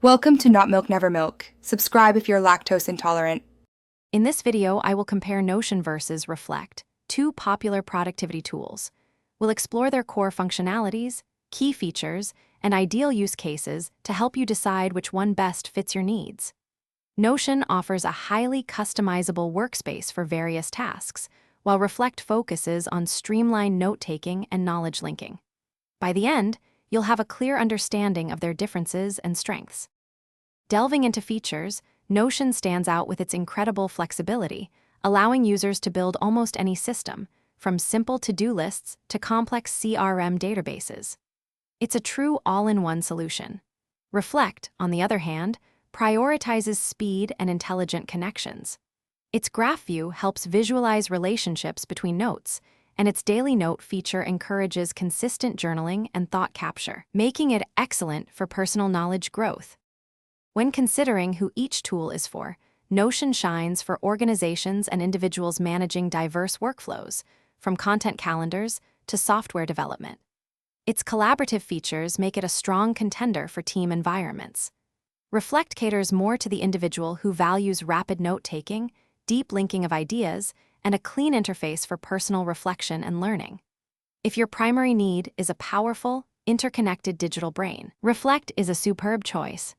Welcome to Not Milk Never Milk. Subscribe if you're lactose intolerant. In this video, I will compare Notion versus Reflect, two popular productivity tools. We'll explore their core functionalities, key features, and ideal use cases to help you decide which one best fits your needs. Notion offers a highly customizable workspace for various tasks, while Reflect focuses on streamlined note-taking and knowledge linking. By the end, you'll have a clear understanding of their differences and strengths. Delving into features, Notion stands out with its incredible flexibility, allowing users to build almost any system, from simple to-do lists to complex CRM databases. It's a true all-in-one solution. Reflect, on the other hand, prioritizes speed and intelligent connections. Its graph view helps visualize relationships between notes, and its daily note feature encourages consistent journaling and thought capture, making it excellent for personal knowledge growth. When considering who each tool is for, Notion shines for organizations and individuals managing diverse workflows, from content calendars to software development. Its collaborative features make it a strong contender for team environments. Reflect caters more to the individual who values rapid note-taking, deep linking of ideas, and a clean interface for personal reflection and learning. If your primary need is a powerful, interconnected digital brain, Reflect is a superb choice.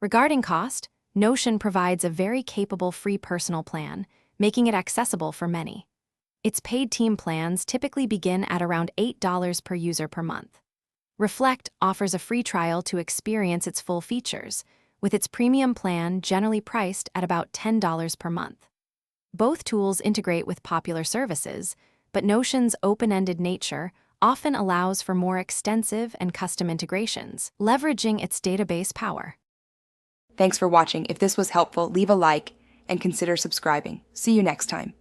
Regarding cost, Notion provides a very capable free personal plan, making it accessible for many. Its paid team plans typically begin at around $8 per user per month. Reflect offers a free trial to experience its full features, with its premium plan generally priced at about $10 per month. Both tools integrate with popular services, but Notion's open-ended nature often allows for more extensive and custom integrations, leveraging its database power. Thanks for watching. If this was helpful, leave a like and consider subscribing. See you next time.